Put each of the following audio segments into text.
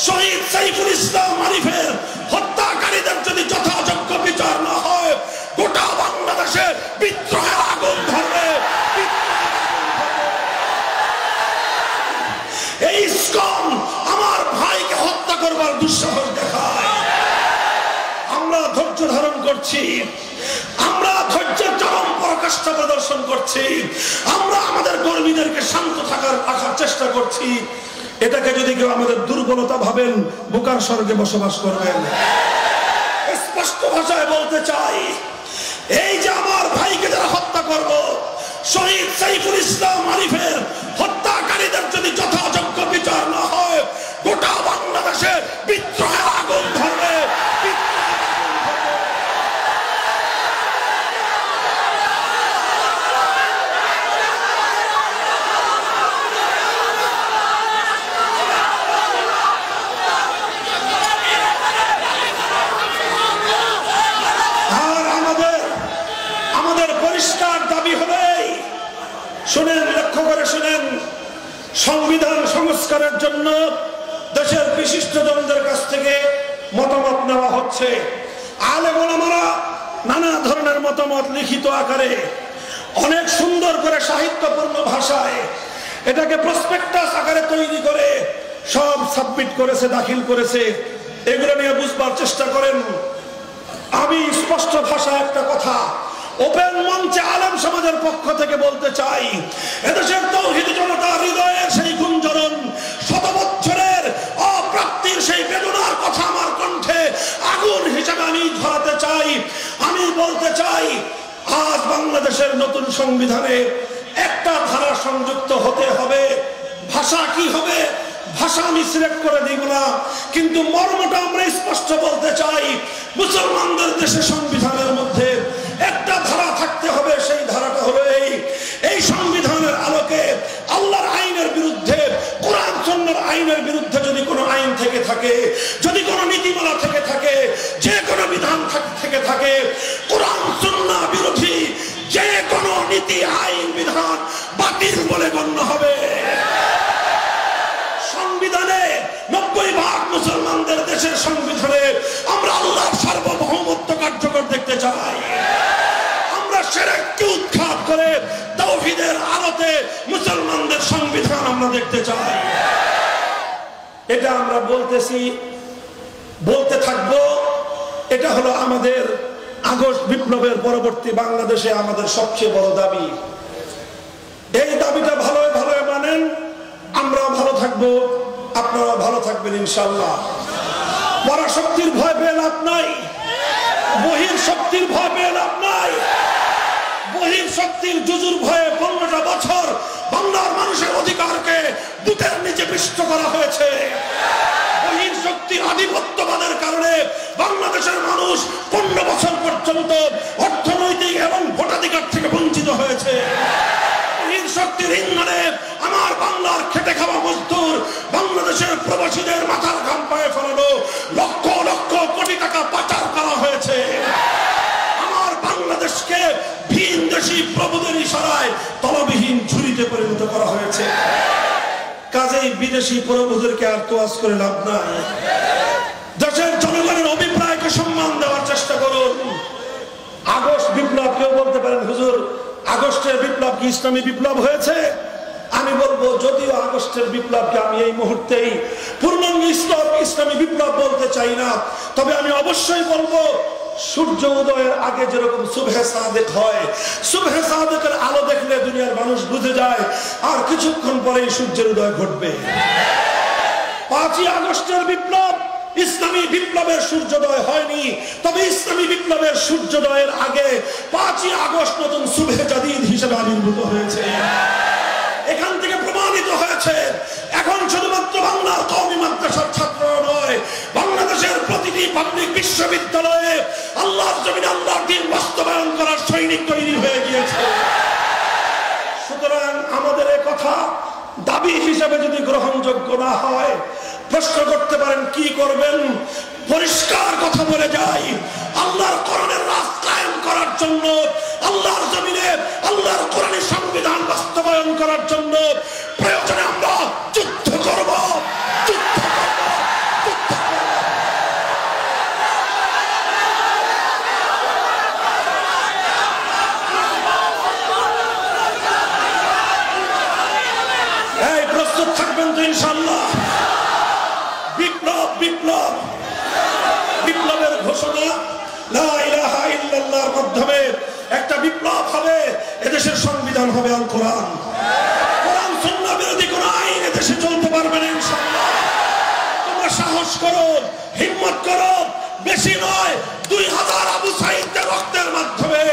শহীদ সাইফুল ইসলাম আরিফের হত্যাকারীদের যদি যথাযোগ্য বিচার না হয়, গোটা বাংলাদেশে বিদ্রোহের আগুন ধরবে। এই ইসকন আমার ভাইকে হত্যা করবার দুঃসাহস দেখায়। আমরা ধৈর্য ধারণ করছি, আমরা ধৈর্যের চরম পরাকাষ্ঠা প্রদর্শন করছি, আমরা আমাদের কর্মীদেরকে শান্ত রাখার চেষ্টা করছি। এটাকে যদি কেউ আমাদের দুর্বলতা ভাবেন, বোকার স্বর্গে বসবাস করবেন। স্পষ্ট ভাষায় বলতে চাই, এই যে আমার ভাইকে যারা হত্যা করলো, শহীদ সাইফুল ইসলাম আরিফের হত্যাকারীদের যদি যথাযোগ্য বিচার না হয়, গোটা বাংলাদেশে বিদ্রোহের আগুন ধরবে। শুনেন, লক্ষ্য করে শুনেন, সংবিধান সংস্কারের জন্য দেশের বিশিষ্টজনদের কাছ থেকে মতামত নেওয়া হচ্ছে। আলেম ওলামারা নানা ধরনের মতামত লিখিত আকারে অনেক সুন্দর করে সাহিত্যপূর্ণ ভাষায় এটাকে প্রসপেক্টাস আকারে তৈরি করে সব সাবমিট করেছে, দাখিল করেছে। এগুলো নিয়ে বুঝবার চেষ্টা করেন। আমি স্পষ্ট ভাষায় একটা কথা ওপেন মঞ্চে আলেম সমাজের পক্ষ থেকে বলতে চাই, এদেশের তাওহীদি জনতার হৃদয়ের সেই গুঞ্জরণ, শত বছরের অপ্রাপ্তির সেই বেদনার কথা আমার কণ্ঠে আগুন হিসেবে আমি ধরাতে চাই। আমি বলতে চাই, আজ বাংলাদেশের নতুন সংবিধানে একটা ধারা সংযুক্ত হতে হবে। ভাষা কি হবে, ভাষা আমি সিলেক্ট করে দিব না, কিন্তু মর্মটা আমরা স্পষ্ট বলতে চাই। মুসলমানদের দেশে সংবিধানের মধ্যে একটা ধারা থাকতে হবে। সেই ধারাটা হলো এই সংবিধানের আলোকে আল্লাহর আইনের বিরুদ্ধে, কোরআন সুন্নাহর আইনের বিরুদ্ধে যদি কোনো আইন থেকে থাকে, যদি কোনো নীতিমালা থেকে থাকে, যে কোনো বিধান থেকে থাকে, কোরআন সুন্নাহ বিরোধী যে কোনো নীতি, আইন, বিধান বাতিল বলে গণ্য হবে। সংবিধানে 90% মুসলমানদের দেশের সংবিধানে আমরা আল্লাহর সার্বভৌমত্ব কার্যকর দেখতে চাই। আমরা শিরককে উৎখাত করে তাওহীদের আলোতে মুসলমানদের সংবিধান আমরা দেখতে চাই। এটা আমরা বলতেছি, বলতে থাকবো। এটা হলো আমাদের আগস্ট বিপ্লবের পরবর্তী বাংলাদেশে আমাদের সবচেয়ে বড় দাবি। এই দাবিটা ভালো ভালো মানেন, আমরাও ভালো থাকবো, আপনারা ভালো থাকবেন ইনশাআল্লাহ। পরাশক্তির ভয় পেয়ে লাভ নাই, বহির শক্তির ভয় পেয়ে লাভ নাই। বহির শক্তির জুজুর ভয়ে 15টা বছর বাংলার মানুষের অধিকারকে বুকের নিচে পিষ্ট করা হয়েছে। বহির শক্তির আধিপত্যবাদের কারণে বাংলাদেশের মানুষ 15 বছর পর্যন্ত অর্থনৈতিক এবং ভোটাধিকার থেকে বঞ্চিত হয়েছে। শক্তির ইন্ধনে আমার বাংলার খেটে খাওয়া মজদুর, বাংলাদেশের প্রবাসীদের মাথার ঘাম পায়ে ফেলানো লক্ষ লক্ষ কোটি টাকা পাচার করা হয়েছে। আমার বাংলাদেশকে ভিনদেশী প্রভুদের ইশারায় তলবিহীন ঝুড়িতে পরিণত করা হয়েছে। কাজেই বিদেশি প্রভুদেরকে আর তোয়াজ করে লাভ নাই। দেশের জনগণের অভিপ্রায়কে সম্মান দেওয়ার চেষ্টা করুন। আগস্ট বিপ্লব, কেউ বলতে পারেন হুজুর আগস্টের বিপ্লব কি ইসলামী বিপ্লব হয়েছে? আমি বলবো, যদিও আগস্টের বিপ্লবকে আমি এই মুহূর্তেই পূর্ণাঙ্গ ইসলামী বিপ্লব বলতে চাই না, তবে আমি অবশ্যই বলবো সূর্য উদয়ের আগে যেরকম সুবহে সাদেক হয়, সুবহে সাদেকের আলো দেখলে দুনিয়ার মানুষ বুঝে যায় আর কিছুক্ষণ পরেই সূর্যের উদয় ঘটবে। 5ই আগস্টের বিপ্লব ইসলামী বিপ্লবের সূর্যোদয় হয়নি, তবে ইসলামী বিপ্লবের সূর্যোদয়ের আগে 5ই আগস্ট নতুন সুবহে জাদিদ হিসেবে আবির্ভূত হয়েছে। এখান থেকে প্রমাণিত হয়েছে এখন শুধুমাত্র বাংলার কওমি মাদ্রাসার ছাত্ররা নয়, বাংলাদেশের প্রতিটি পাবলিক বিশ্ববিদ্যালয়ে আল্লাহর জমিনে আল্লাহর দ্বীন বাস্তবায়ন করার সৈনিক তৈরি হয়ে গিয়েছে। সুতরাং আমাদের এই কথা দাবি হিসেবে যদি গ্রহণযোগ্য না হয়, প্রশ্ন করতে পারেন কি করবেন? পরিষ্কার কথা বলে যাই, আল্লাহর কোরআনের রাজ কায়েম করার জন্য, আল্লাহর জমিনে আল্লাহর কোরআনের সংবিধান বাস্তবায়ন করার জন্য প্রয়োজনে আমরা যুদ্ধ করব, যুদ্ধ করব, সাহস করো, হিম্মত করো, বেশি নয় 2000 আবু সাঈদের রক্তের মাধ্যমে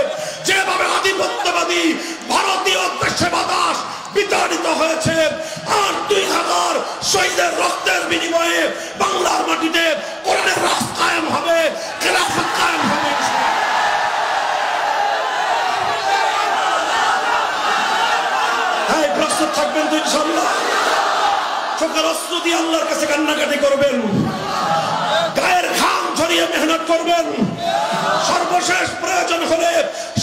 যেভাবে আধিপত্যবাদী ভারতীয় দেশবাদাস বিতাড়িত হয়েছে, আর 2000 শহীদের রক্তের বিনিময়ে বাংলার মাটিতে কোরআনের রাজ কায়েম হবে, খেলাফত কায়েম হবে। প্রস্তুত থাকবেন তো ইনশাআল্লাহ? চোখের অস্ত্র দিয়ে আল্লাহর কাছে কান্নাকাটি করবেন, গায়ের ঘাম ঝরিয়ে মেহনত করবেন, সর্বশেষ প্রয়োজন হলে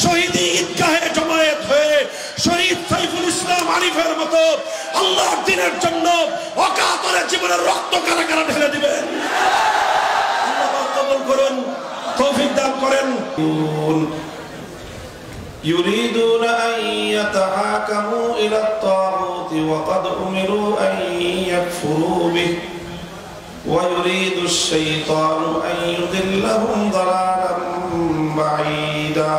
শহীদি ঈদগাহে জমায়েত হয়ে শহীদ সাইফুল ইসলাম আরিফের মতো আল্লাহর দ্বীনের জন্য অকাতরে জীবনের রক্ত কারাগারে ঢেলে দিবেন। আল্লাহ কবুল করুন, তৌফিক দান করেন। يريدون أن يتحاكموا إلى الطاغوت وقد أمروا أن يكفروا به ويريد الشيطان أن يضلهم ضلالا بعيدا.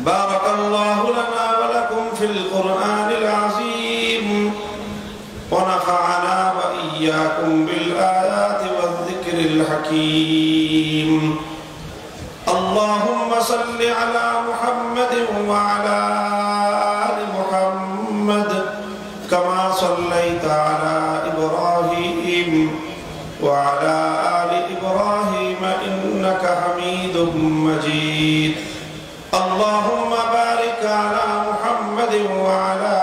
بارك الله لنا ولكم في القرآن العظيم ونفعنا وإياكم بالآيات والذكر الحكيم. اللهم صل على محمد وعلى آل محمد كما صليت على إبراهيم وعلى آل إبراهيم إنك حميد مجيد. اللهم بارك على محمد وعلى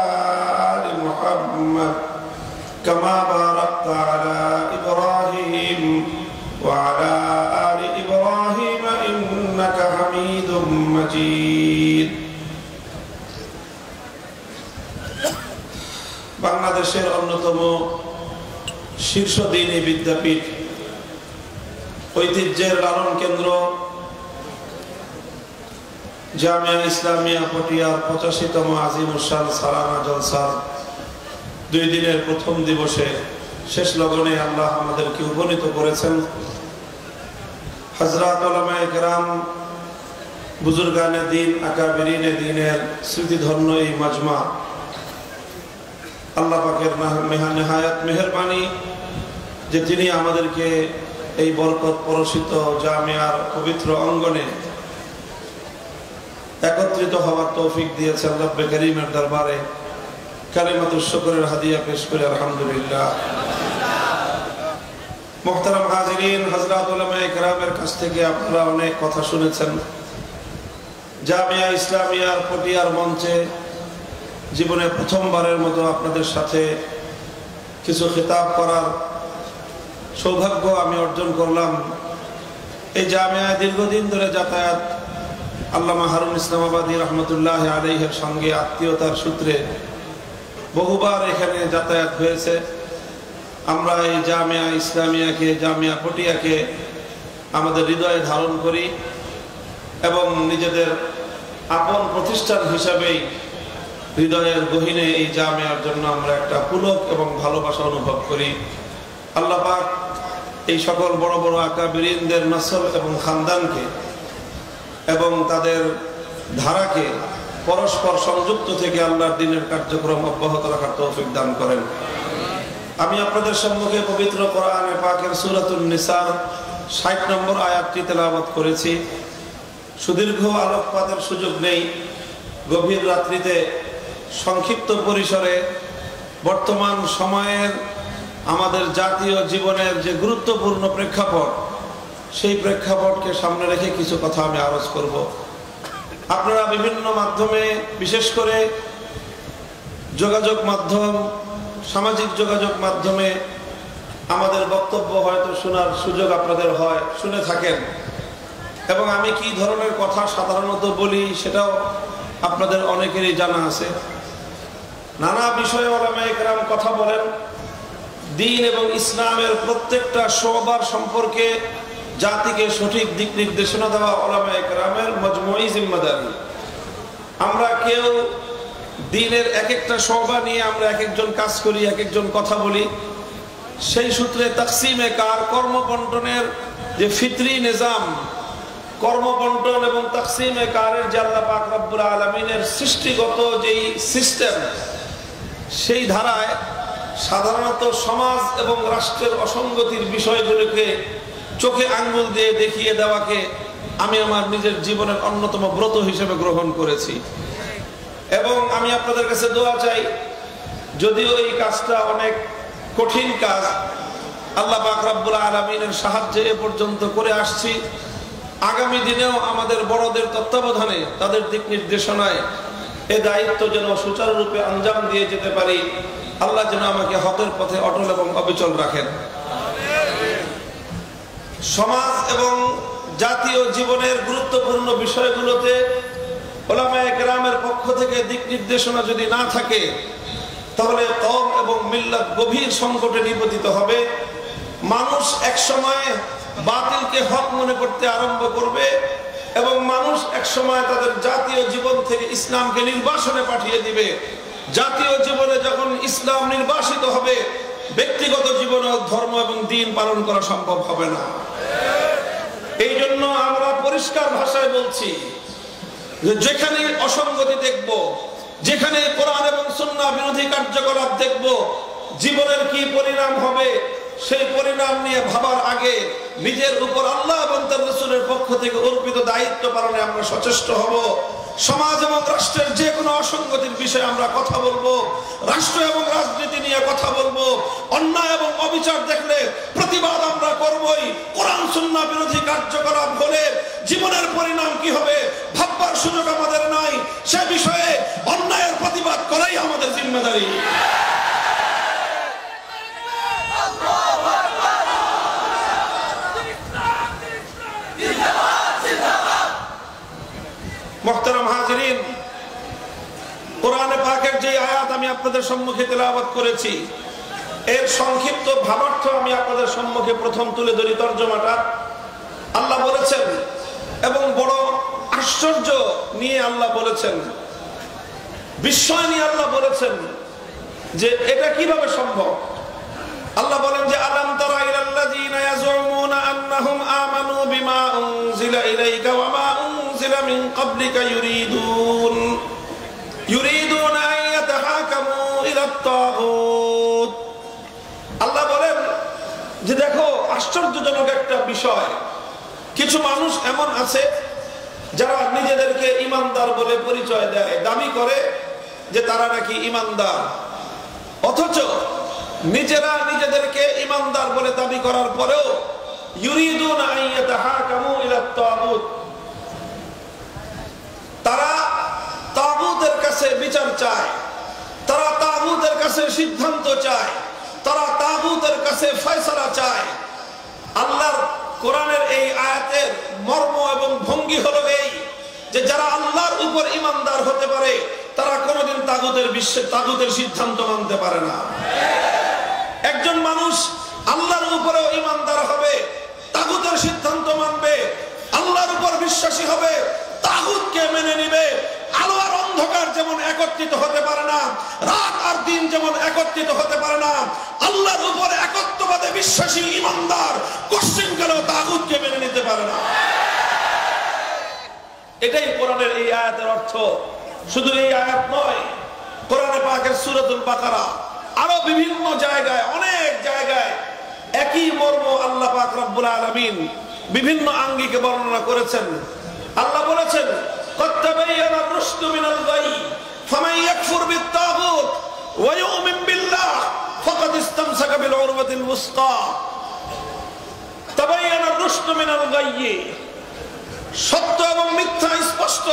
آل محمد كما باركت على إبراهيم وعلى آل إبراهيم إنك حميد مجيد. বাংলাদেশের অন্যতম শীর্ষ দ্বীনি বিদ্যাপীঠ, ঐতিহ্যের লালন কেন্দ্র জামিয়া ইসলামিয়া পটিয়ার 85তম আজিমুসান সালানা জলসার 2 দিনের প্রথম দিবসে শেষ লগনে আল্লাহ আমাদেরকে উপনীত করেছেন। হযরত উলামায়ে কেরাম, বুজুর্গানে দ্বীন, আকাবিরিনে দ্বীনের স্মৃতিধন্য এই মাজমা, আল্লাহ পাকের নেহায়াত মেহেরবানি যে তিনি আমাদেরকে এই বরকত পরশিত জামিয়ার পবিত্র অঙ্গনে একত্রিত হওয়ার তৌফিক দিয়েছেন। রব্বে কারীমের দরবারে কালিমাতুশ শুকরের হাদিয়া পেশ করে আলহামদুলিল্লাহ। মুহতারাম হাজিরিন, হযরত উলামায়ে কেরামের কাছ থেকে আপনারা অনেক কথা শুনেছেন। জামিয়া ইসলামিয়ার পটিয়ার মঞ্চে জীবনে প্রথমবারের মতো আপনাদের সাথে কিছু খিতাব করার সৌভাগ্য আমি অর্জন করলাম। এই জামিয়ায় দীর্ঘদিন ধরে যাতায়াত, আল্লামা হারুন ইসলামাবাদী রহমতুল্লাহ আলাইহির সঙ্গে আত্মীয়তার সূত্রে বহুবার এখানে যাতায়াত হয়েছে। আমরা এই জামিয়া ইসলামিয়াকে, জামিয়া পটিয়াকে আমাদের হৃদয়ে ধারণ করি এবং নিজেদের আপন প্রতিষ্ঠান হিসাবেই হৃদয়ের গহীনে এই জামিয়ার জন্য আমরা একটা পুলক এবং ভালোবাসা অনুভব করি। আল্লাহ পাক এই সকল বড় বড় আকাবিরিনদের নসল এবং খানদানকে এবং তাদের ধারাকে পরস্পর সংযুক্ত থেকে আল্লাহর দ্বীনের কার্যক্রম অব্যাহত রাখার তৌফিক দান করেন। আমি আপনাদের সম্মুখে পবিত্র কোরআনে পাকের সূরাতুন নিসার 60 নম্বর আয়াতটি তেলাওয়াত করেছি। সুদীর্ঘ আলোকপাতের সুযোগ নেই, গভীর রাত্রিতে সংক্ষিপ্ত পরিসরে বর্তমান সময়ের আমাদের জাতীয় জীবনের যে গুরুত্বপূর্ণ প্রেক্ষাপট, সেই প্রেক্ষাপটকে সামনে রেখে কিছু কথা আমি আরজ করব। আপনারা বিভিন্ন মাধ্যমে, বিশেষ করে যোগাযোগ মাধ্যম, সামাজিক যোগাযোগ মাধ্যমে আমাদের বক্তব্য হয়তো শোনার সুযোগ আপনাদের হয়, শুনে থাকেন, এবং আমি কি ধরনের কথা সাধারণত বলি সেটাও আপনাদের অনেকেরই জানা আছে। নানা বিষয়ে উলামায়ে কেরাম কথা বলেন। দ্বীন এবং ইসলামের প্রত্যেকটা শোবার সম্পর্কে জাতিকে সঠিক দিক নির্দেশনা দেওয়া উলামায়ে কেরামের মজমুই জিম্মাদারি। আমরা কেউ দ্বীনের এক একটা শোবা নিয়ে আমরা এক একজন কাজ করি, এক একজন কথা বলি। সেই সূত্রে তাকসিমে কার, কর্মবন্টনের যে ফিতরি নিজাম, কর্মবন্টন এবং তাকসিমে কারের যে আল্লাহ পাক রব্বুল আলামিনের সৃষ্টিগত যেই সিস্টেম, সেই ধারায় সাধারণত সমাজ এবং রাষ্ট্রের অসঙ্গতির বিষয়গুলোকে চোখে আঙ্গুল দিয়ে দেখিয়ে দেওয়াকে আমি আমার নিজের জীবনের অন্যতম ব্রত হিসেবে গ্রহণ করেছি এবং আমি আপনাদের কাছে দোয়া চাই। যদিও এই কাজটা অনেক কঠিন কাজ, আল্লাহ পাক রব্বুল আলামিনের সাহায্যে এ পর্যন্ত করে আসছি। আগামী দিনেও আমাদের বড়দের তত্ত্বাবধানে, তাদের দিক নির্দেশনায় এ দায়িত্ব যেন সুচারুরূপে আঞ্জাম দিয়ে যেতে পারি। আল্লাহ যেন আমাকে হকের পথে অটল এবং অবিচল রাখেন। সমাজ এবং জাতীয় জীবনের গুরুত্বপূর্ণ বিষয়গুলোতে উলামায়ে কেরামের পক্ষ থেকে দিক নির্দেশনা যদি না থাকে, তাহলে কওম এবং মিল্লাত গভীর সংকটে নিপতিত হবে। মানুষ একসময় বাতিলকে হক মনে করতে আরম্ভ করবে এবং মানুষ একসময় তাদের জাতীয় জীবন থেকে ইসলামকে নির্বাসনে পাঠিয়ে দিবে। জাতীয় জীবনে যখন ইসলাম নির্বাসিত হবে, ব্যক্তিগত জীবনে ধর্ম এবং দ্বীন পালন করা সম্ভব হবে না। এই জন্য আমরা পরিষ্কার ভাষায় বলছি যে যেখানে অসঙ্গতি দেখব, যেখানে কোরআন এবং সুন্নাহ বিরোধী কার্যকলাপ দেখব, জীবনের কি পরিণাম হবে সেই পরিণাম নিয়ে ভাবার আগে নিজের উপর আল্লাহ এবং তার রাসূলের পক্ষ থেকে অর্পিত দায়িত্ব পালনে আমরা সচেষ্ট হব। সমাজ এবং রাষ্ট্রের যে কোনো অসঙ্গতির বিষয়ে আমরা কথা বলবো, রাষ্ট্র এবং রাজনীতি নিয়ে কথা বলবো। অন্যায় এবং অবিচার দেখলে প্রতিবাদ আমরা করবই। কোরআন সুন্নাহ বিরোধী কার্যকলাপ হলে জীবনের পরিণাম কি হবে ভাববার সুযোগ আমাদের নাই। সে বিষয়ে অন্যায়ের প্রতিবাদ করাই আমাদের জিম্মেদারি। মুহতারাম হাজিরিন, কোরআনে পাকের যে আয়াত আমি আপনাদের সম্মুখে তেলাওয়াত করেছি, এর সংক্ষিপ্ত ভাবার্থ আমি আপনাদের সম্মুখে প্রথম তুলে ধরি। তরজমাটা আল্লাহ বলেছেন এবং বড় আশ্চর্য নিয়ে আল্লাহ বলেছেন, বিস্ময় নিয়ে আল্লাহ বলেছেন যে এটা কিভাবে সম্ভব। আল্লাহ বলেন যে আলাম তারা ইলাল্লাযীনা ইয়াজুমুনা আন্নাহুম আমানু বিমা উনজিলা ইলাইকা ওয়া মা উনজিলা মিন ক্বাবলিকা ইউরিদুনা আন ইয়াতাহাকামু ইলাত তাগুত। আল্লাহ বলেন যে দেখো, আশ্চর্যজনক একটা বিষয়, কিছু মানুষ এমন আছে যারা নিজেদেরকে ঈমানদার বলে পরিচয় দেয়, দাবি করে যে তারা নাকি ঈমানদার, অথচ নিজেরা নিজেদেরকে ঈমানদার বলে দাবি করার পরেও ইউরিদুনা আন ইয়াতাহাকামু ইলাত তাগুত, তারা তাগুতের কাছে বিচার চায়, তারা তাগুতের কাছে সিদ্ধান্ত চায়, তারা তাগুতের কাছে ফয়সালা চায়। আল্লাহর কোরআনের এই আয়াতের মর্ম এবং ভঙ্গি হলো এই যে যারা আল্লাহর উপর ঈমানদার হতে পারে তারা কোনোদিন তাগুতের সিদ্ধান্ত মানতে পারে না। একজন মানুষ আল্লাহর উপরেও ঈমানদার হবে, তাগুতের সিদ্ধান্ত মানবে, আল্লাহর উপর বিশ্বাসী হবে, তাগুতকে মেনে নিবে। আলো আর অন্ধকার যেমন একত্রিত হতে পারে না, রাত আর দিন যেমন একত্রিত হতে পারে না, আল্লাহর উপর একত্ববাদে বিশ্বাসী ঈমানদার কোশ্চিনকালেও তাগুতকে মেনে নিতে পারে না। এটাই কোরআনের এই আয়াতের অর্থ। শুধু এই আয়াত নয়, কোরআনে পাকের সূরাতুল বাকারা আরো বিভিন্ন জায়গায়, অনেক জায়গায় একই মর্ম আল্লাহ পাক রব্বুল আলামিন বিভিন্ন আঙ্গিকে বর্ণনা করেছেন। আল্লাহ বলেছেন, قد تبين الرشد من الغي فمن يكفر بالطاغوت ويؤمن بالله فقد استمسك بالعروة الوثقى। تبين الرشد من الغي, সত্য এবং মিথ্যা স্পষ্ট,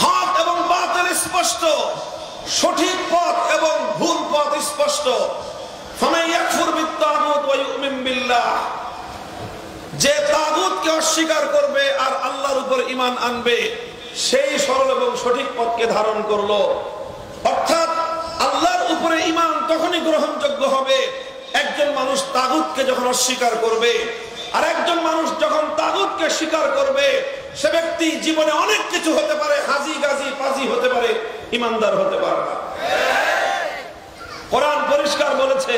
হক এবং বাতিল স্পষ্ট, সঠিক পথ এবং ভুল পথ স্পষ্ট। فمن يكفر بالطاغوت ويؤمن بالله, যে তাগুতকে অস্বীকার করবে আর আল্লাহর উপর ঈমান আনবে সেই সরল এবং সঠিক পথকে ধারণ করলো। অর্থাৎ আল্লাহর উপরে ঈমান তখনই গ্রহণযোগ্য হবে একজন মানুষ তাগুতকে যখন অস্বীকার করবে। আর একজন মানুষ যখন তাগুতকে স্বীকার করবে, সে ব্যক্তি জীবনে অনেক কিছু হতে পারে, হাজি গাজি পাজি হতে পারে, ঈমানদার হতে পারে না। কোরআন পরিষ্কার বলেছে,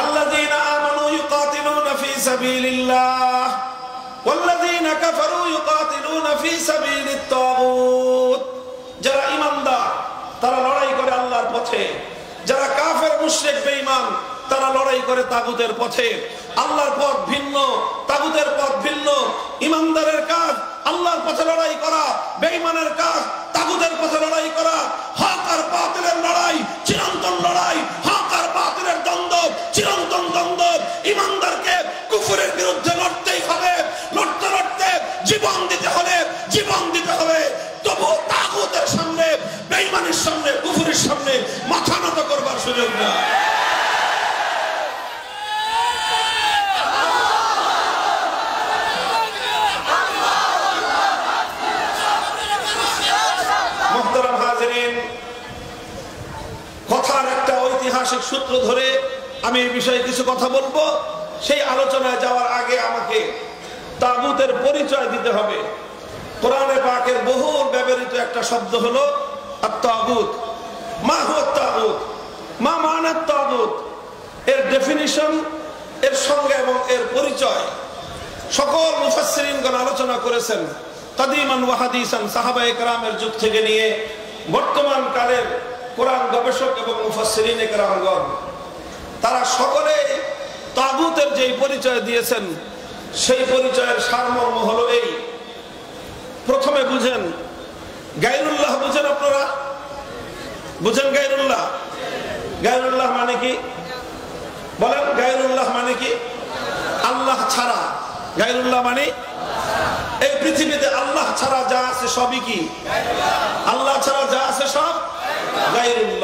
আল্লাযীনা আমানু ইউকাতিলুনা ফি সাবিলিল্লাহ ওয়াল্লাযীনা কাফারু ইউকাতিলুনা ফি সাবিলিত তাগুত। যারা ঈমানদার তারা লড়াই করে আল্লাহর পথে, যারা কাফের মুশরিক বেঈমান তারা লড়াই করে তাগুতের পথে। আল্লাহর পথ ভিন্ন, তাগুতের পথ ভিন্ন। ইমানদারের কাজ আল্লাহর পথে লড়াই করা, বেঈমানের কাজ তাগুতের পথে লড়াই করা। হক আর বাতিলের লড়াই চিরন্তন লড়াই, হক আর বাতিলের দ্বন্দ্ব চিরন্তন দ্বন্দ্ব। ইমানদারকে কুফরের বিরুদ্ধে লড়তেই হবে, লড়তে লড়তে জীবন দিতে হলে জীবন দিতে হবে। তবু তাগুতের সামনে, বেঈমানের সামনে, কুফরের সামনে মাথা নত করবার সুযোগ না। মুহতারাম হাজিরিন, কথার একটা ঐতিহাসিক সূত্র ধরে আমি এই বিষয়ে কিছু কথা বলবো। সেই আলোচনায় যাওয়ার আগে আমাকে তাগুতের পরিচয় দিতে হবে। কোরআনে পাকের বহুল ব্যবহৃত একটা শব্দ হলো আত-তাগুত। মা হুয়া আত-তাগুত, মা মানা আত-তাগুত, এর ডেফিনিশন, এর সঙ্গে এবং এর পরিচয় সকল মুফাসসিরিনগণ আলোচনা করেছেন। কাদিমান ওয়া হাদিসান, সাহাবায়ে কেরামের যুগ থেকে নিয়ে বর্তমান কালের কোরআন গবেষক এবং মুফাসসিরিনে কেরামগণ তারা সকলে তাগুতের যেই পরিচয় দিয়েছেন সেই পরিচয়ের সারমর্ম হলো এই। প্রথমে বুঝেন গায়রুল্লাহ। বুঝেন আপনারা? বুঝেন গায়রুল্লাহ? গায়রুল্লাহ মানে কি বলেন? গায়রুল্লাহ মানে কি? আল্লাহ ছাড়া। গায়রুল্লাহ মানে এই পৃথিবীতে আল্লাহ ছাড়া যা আছে সবই কি? আল্লাহ ছাড়া যা আছে সব গায়রুল্লাহ।